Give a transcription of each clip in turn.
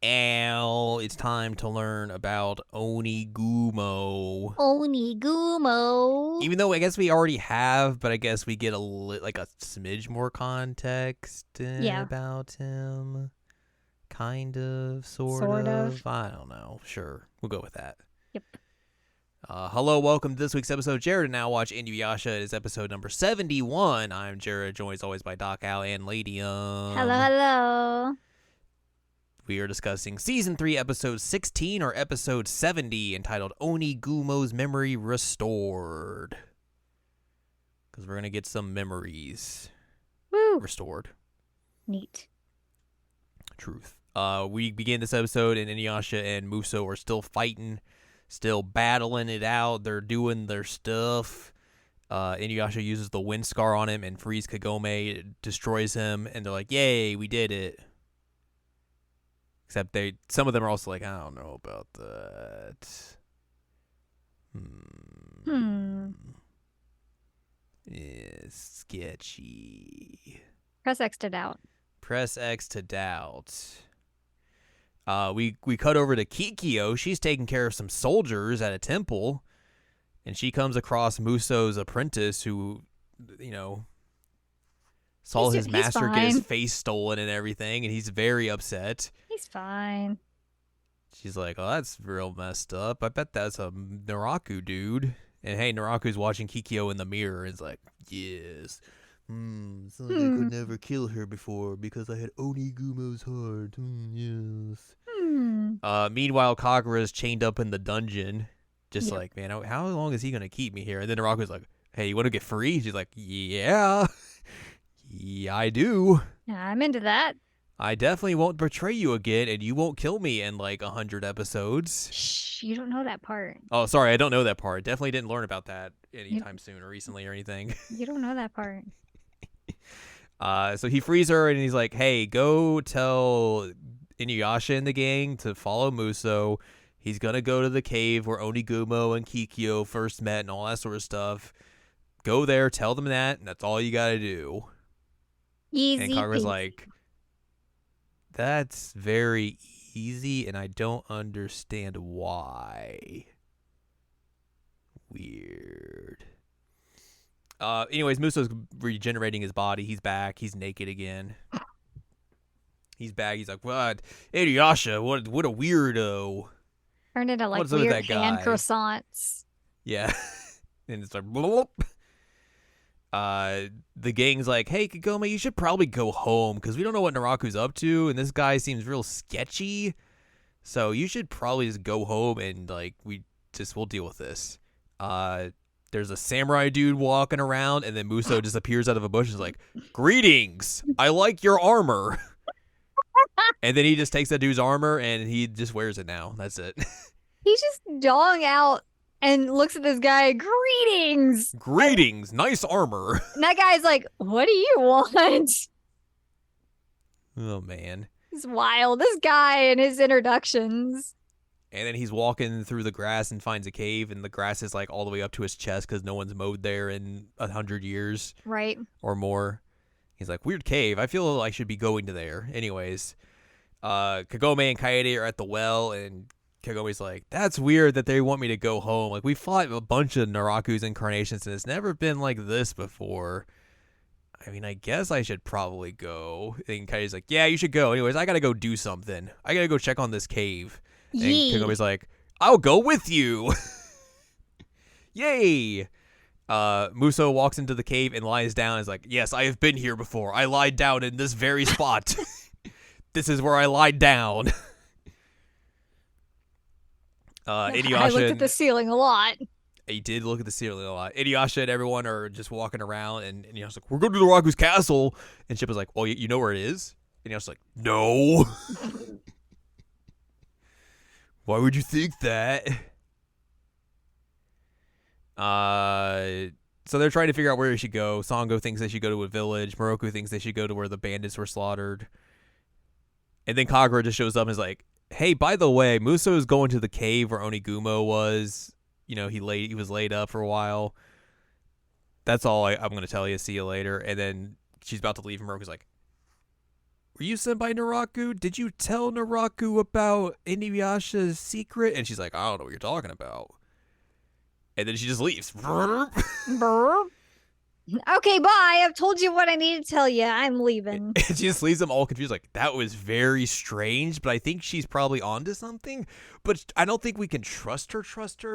It's time to learn about Onigumo. Onigumo. Even though I guess we already have, but I guess we get a smidge more context Yeah, about him. Kind of, sort sort of. of. I don't know. Sure, we'll go with that. Yep. Hello, welcome to this week's episode. Jared and now watch Inuyasha. It is episode number 71. I'm Jared, joined as always by Doc Al and Hello, Ladium. hello. We are discussing Season 3, Episode 16, or Episode 70, entitled Onigumo's Memory Restored. Because we're going to get some memories Woo. restored. Neat. Truth. We begin this episode, and Inuyasha and Muso are still fighting, still battling it out. They're doing their stuff. Inuyasha uses the wind scar on him and frees Kagome, destroys him, and they're like, yay, we did it. Except some of them are also like, I don't know about that. It's sketchy. Press X to doubt. Press X to doubt. We cut over to Kikyo. She's taking care of some soldiers at a temple, and she comes across Muso's apprentice who, saw his master get his face stolen and everything, and he's very upset. He's fine. She's like, oh, that's real messed up. I bet that's a Naraku dude. And hey, Naraku's watching Kikyo in the mirror and is like, yes. So I could never kill her before because I had Onigumo's heart. Yes. Meanwhile, Kagura's chained up in the dungeon. Just like, man, how long is he going to keep me here? And then Naraku's like, hey, you want to get free? She's like, yeah. Yeah, I do. Yeah, I'm into that. I definitely won't betray you again, and you won't kill me in like 100 episodes. Shh, you don't know that part. Oh, sorry, I don't know that part. Definitely didn't learn about that anytime soon or recently or anything. You don't know that part. So he frees her, and he's like, hey, go tell Inuyasha and the gang to follow Muso. He's going to go to the cave where Onigumo and Kikyo first met and all that sort of stuff. Go there, tell them that, and that's all you got to do. Easy. And Kagura's like, that's very easy, and I don't understand why. Weird. Anyways, Muso's regenerating his body. He's back. He's naked again. He's back. He's like, what? Inuyasha, what a weirdo. Turned into like What's up with weird that guy? hand croissants. Yeah. And it's like, bloop. The gang's like, hey, Kagome, you should probably go home because we don't know what Naraku's up to, and this guy seems real sketchy. So you should probably just go home and like we'll deal with this. There's a samurai dude walking around, and then Muso just appears out of a bush and is like, greetings, I like your armor. And then he just takes that dude's armor and he just wears it now. That's it. He's just jawing out and looks at this guy. Greetings. Greetings, nice armor. And that guy's like, what do you want? Oh, man. It's wild. This guy and his introductions. And then he's walking through the grass and finds a cave, and the grass is like all the way up to his chest because no one's mowed there in 100 years. Right. Or more. He's like, weird cave. I feel I should be going to there. Anyways, Kagome and Kaede are at the well, and Kagome's like, that's weird that they want me to go home. Like, we fought a bunch of Naraku's incarnations, and it's never been like this before. I mean, I guess I should probably go. And Kaede's like, yeah, you should go. Anyways, I gotta go do something. I gotta go check on this cave. And Kagome's like, I'll go with you. Yay. Muso walks into the cave and lies down and is like, yes, I have been here before. I lied down in this very spot. This is where I lied down. Inuyasha, I looked at the ceiling a lot. He did look at the ceiling a lot. Inuyasha and everyone are just walking around, and Inuyasha's like, we're going to the Naraku's castle. And Shippa's like, well, you know where it is? And Inuyasha's like, no. Why would you think that? So they're trying to figure out where they should go. Sango thinks they should go to a village. Moroku thinks they should go to where the bandits were slaughtered. And then Kagura just shows up and is like, hey, by the way, Muso is going to the cave where Onigumo was. You know, he was laid up for a while. That's all I'm going to tell you. See you later. And then she's about to leave, and Moroku's like, were you sent by Naraku? Did you tell Naraku about Inuyasha's secret? And she's like, I don't know what you're talking about. And then she just leaves. Brr. Okay, bye. I've told you what I need to tell you. I'm leaving. And she just leaves them all confused. Like, that was very strange, but I think she's probably onto something. But I don't think we can trust her,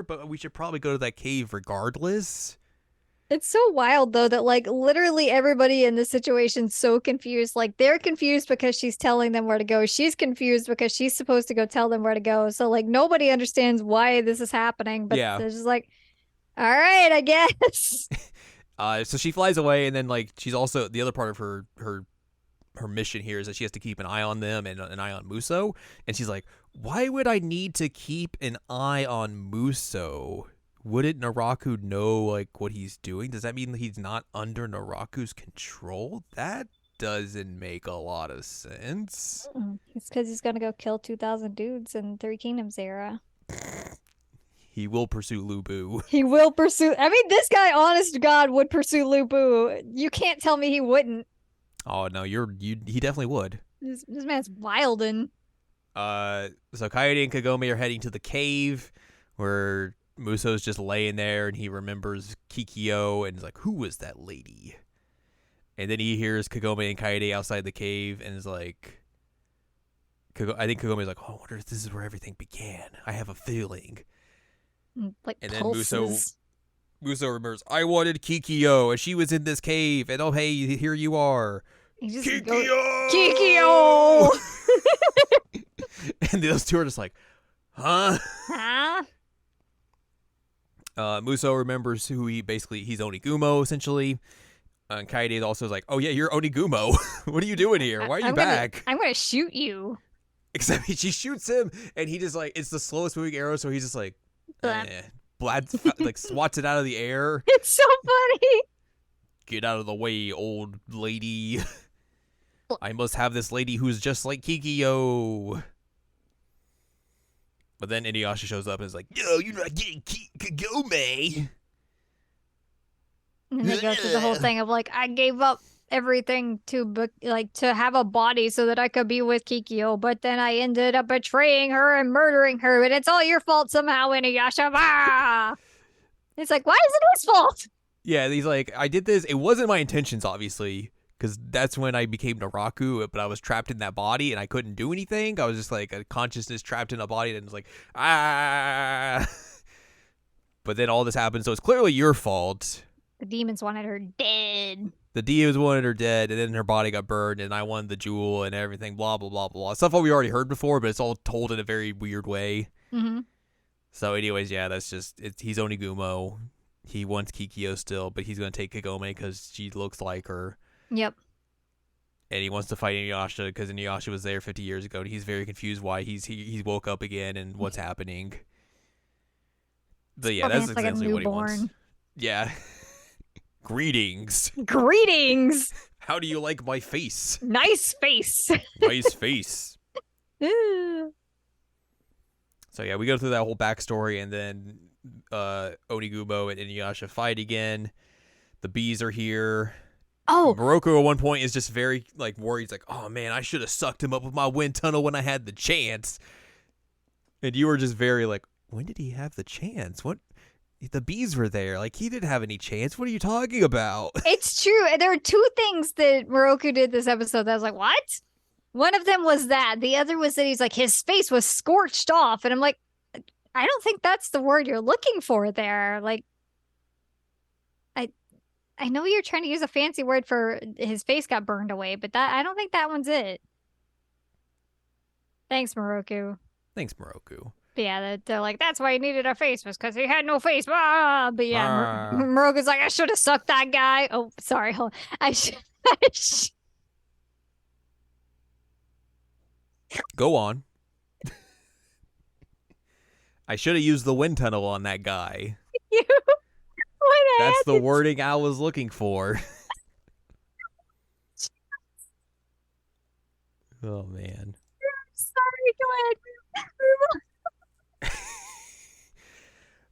but we should probably go to that cave regardless. It's so wild though that like literally everybody in this situation's so confused. Like they're confused because she's telling them where to go. She's confused because she's supposed to go tell them where to go. So like nobody understands why this is happening, but Yeah. they're just like, all right, I guess. So she flies away, and then like she's also the other part of her mission here is that she has to keep an eye on them and an eye on Muso. And she's like, why would I need to keep an eye on Muso? Wouldn't Naraku know like what he's doing? Does that mean he's not under Naraku's control? That doesn't make a lot of sense. It's because he's gonna go kill 2,000 dudes in Three Kingdoms era. He will pursue Lubu. He will pursue. I mean, this guy, honest to God, would pursue Lubu. You can't tell me he wouldn't. Oh no, he definitely would. This man's wildin'. So Kaede and Kagome are heading to the cave where Muso's just laying there, and he remembers Kikyo and is like, who was that lady? And then he hears Kagome and Kaede outside the cave and is like, I think Kagome's like, oh, I wonder if this is where everything began. I have a feeling. Like and pulses. Then Muso remembers, I wanted Kikyo, and she was in this cave, and oh, hey, here you are. Kikyo! Kikyo! And those two are just like, huh? Huh? Muso remembers who he's Onigumo, essentially. And Kaede also is like, oh yeah, you're Onigumo. What are you doing here? Why are you back? I'm gonna shoot you. Except she shoots him, and he just like, it's the slowest moving arrow, so he's just like, like swats it out of the air. It's so funny. Get out of the way, old lady. I must have this lady who's just like Kikyo. But then Inuyasha shows up and is like, yo, you're not getting Kagome. And they go through the whole thing of like, I gave up everything to have a body so that I could be with Kikyo, but then I ended up betraying her and murdering her, and it's all your fault somehow, Inuyasha. Ah! It's like, why is it his fault? Yeah, he's like, I did this. It wasn't my intentions, obviously, because that's when I became Naraku, but I was trapped in that body and I couldn't do anything. I was just like a consciousness trapped in a body, and it was like, ah. But then all this happened, so it's clearly your fault. The demons wanted her dead. The demons wanted her dead, and then her body got burned, and I won the jewel and everything, blah, blah, blah, blah. Stuff that we already heard before, but it's all told in a very weird way. Mm-hmm. So anyways, yeah, that's just, he's Onigumo. He wants Kikyo still, but he's going to take Kagome because she looks like her. Yep. And he wants to fight Inuyasha because Inuyasha was there 50 years ago, and he's very confused why he woke up again and what's happening. But yeah, that's like essentially what he wants. Yeah. Greetings. Greetings. How do you like my face? Nice face. Nice face. So yeah, we go through that whole backstory, and then Onigumo and Inuyasha fight again. The bees are here. Oh, Moroku at one point is just very like worried. He's like, "Oh man, I should have sucked him up with my wind tunnel when I had the chance." And you were just very like, "When did he have the chance? What? The bees were there. Like he didn't have any chance. What are you talking about?" it's true. There are two things that Moroku did this episode that I was like, "What?" One of them was that. The other was that he's like, his face was scorched off, and I'm like, I don't think that's the word you're looking for there. Like, I know you're trying to use a fancy word for his face got burned away, but I don't think that one's it. Thanks, Moroku. Thanks, Moroku. But yeah, they're like, that's why he needed a face, was because he had no face. Ah! But yeah, Moroku's like, I should have sucked that guy. Oh, sorry. Hold on. I should. Go on. I should have used the wind tunnel on that guy. That's the wording I was looking for. Oh, man. Sorry, go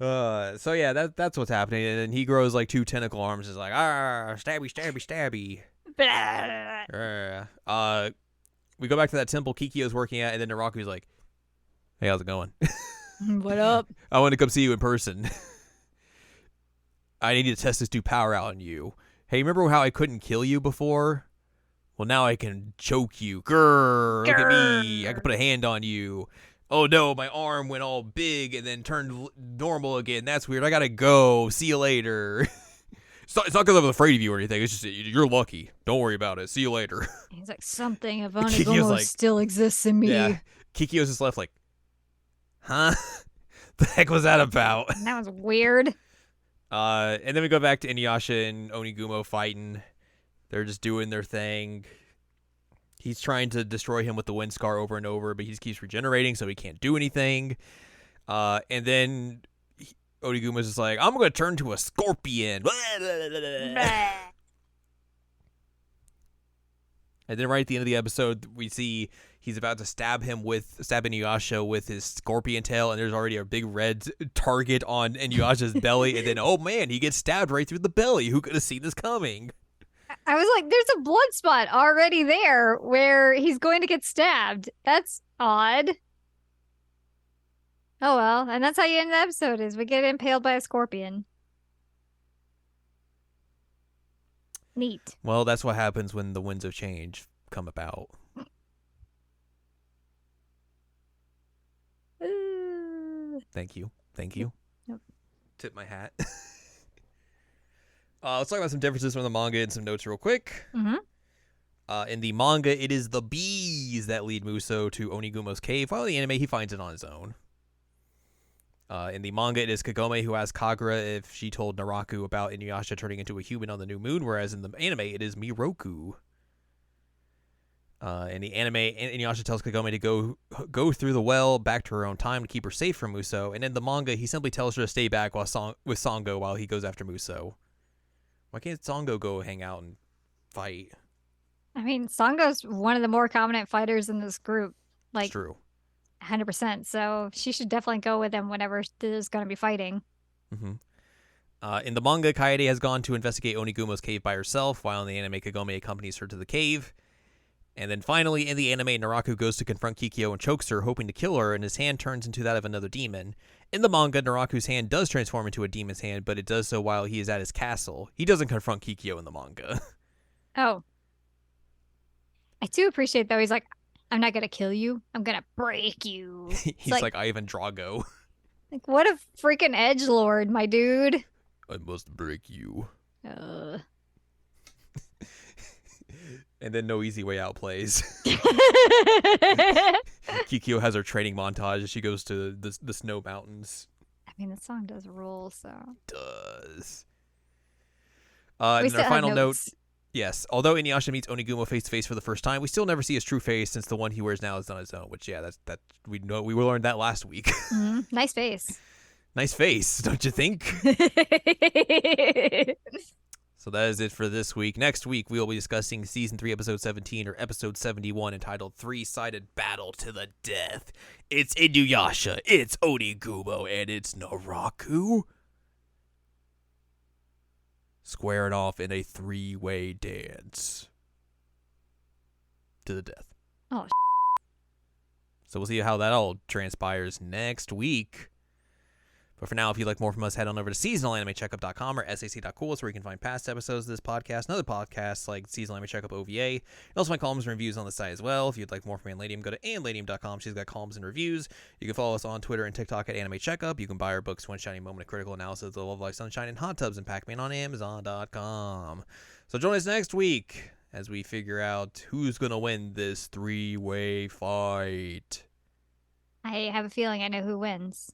ahead. So yeah, that's what's happening, and then he grows like two tentacle arms. Is like, stabby, stabby, stabby. we go back to that temple Kikyo's working at, and then Naraku's like, "Hey, how's it going? What up? I want to come see you in person. I need to test this new power out on you. Hey, remember how I couldn't kill you before? Well, now I can choke you. Grrr, look at me. I can put a hand on you. Oh no, my arm went all big and then turned normal again. That's weird. I gotta go. See you later." It's not because I'm afraid of you or anything. It's just you're lucky. Don't worry about it. See you later. He's like, something of Kikyo's Onigumo like- still exists in me. Yeah. Kikyo's just left like, huh? The heck was that about? That was weird. And then we go back to Inuyasha and Onigumo fighting. They're just doing their thing. He's trying to destroy him with the wind scar over and over, but he just keeps regenerating, so he can't do anything. And then Onigumo's just like, I'm going to turn to a scorpion. And then right at the end of the episode, we see he's about to stab Inuyasha with his scorpion tail, and there's already a big red target on Inuyasha's belly. And then, oh man, he gets stabbed right through the belly. Who could have seen this coming? I was like, there's a blood spot already there where he's going to get stabbed. That's odd. Oh well, and that's how you end the episode, is we get impaled by a scorpion. Neat. Well, that's what happens when the winds of change come about. Thank you. Yep. Tip my hat. Let's talk about some differences from the manga and some notes real quick. Mm-hmm. In the manga, it is the bees that lead Muso to Onigumo's cave, while in the anime, he finds it on his own. In the manga, it is Kagome who asks Kagura if she told Naraku about Inuyasha turning into a human on the new moon, whereas in the anime, it is Miroku. In the anime, Inuyasha tells Kagome to go through the well back to her own time to keep her safe from Muso, and in the manga, he simply tells her to stay back with Sango while he goes after Muso. Why can't Sango go hang out and fight? I mean, Sango's one of the more competent fighters in this group. It's Like, true. 100%. So she should definitely go with him whenever there's going to be fighting. Mm-hmm. In the manga, Kaede has gone to investigate Onigumo's cave by herself, while in the anime, Kagome accompanies her to the cave. And then finally, in the anime, Naraku goes to confront Kikyo and chokes her, hoping to kill her, and his hand turns into that of another demon. In the manga, Naraku's hand does transform into a demon's hand, but it does so while he is at his castle. He doesn't confront Kikyo in the manga. Oh. I do appreciate, though. He's like, I'm not going to kill you. I'm going to break you. He's like Ivan Drago. Like, what a freaking edgelord, my dude. I must break you. And then No Easy Way Out plays. Kikyo has her training montage as she goes to the snow mountains. I mean, the song does rule, so. Does. We And still our have final note, notes. yes, although Inuyasha meets Onigumo face to face for the first time, we still never see his true face since the one he wears now is on his own. Which, yeah, that we learned that last week. Mhm. Nice face. Nice face, don't you think? So that is it for this week. Next week, we will be discussing Season 3, Episode 17, or Episode 71, entitled Three-Sided Battle to the Death. It's Inuyasha, it's Onigumo, and it's Naraku squaring off in a three-way dance to the death. Oh, So we'll see how that all transpires next week. But for now, if you'd like more from us, head on over to seasonalanimecheckup.com or sac.cool. It's where you can find past episodes of this podcast and other podcasts like Seasonal Anime Checkup OVA. And also find columns and reviews on the site as well. If you'd like more from Anladium, go to anladium.com. She's got columns and reviews. You can follow us on Twitter and TikTok at Anime Checkup. You can buy our books, One Shiny Moment, A Critical Analysis of the Love Life Sunshine, and Hot Tubs and Pac-Man on Amazon.com. So join us next week as we figure out who's going to win this three-way fight. I have a feeling I know who wins.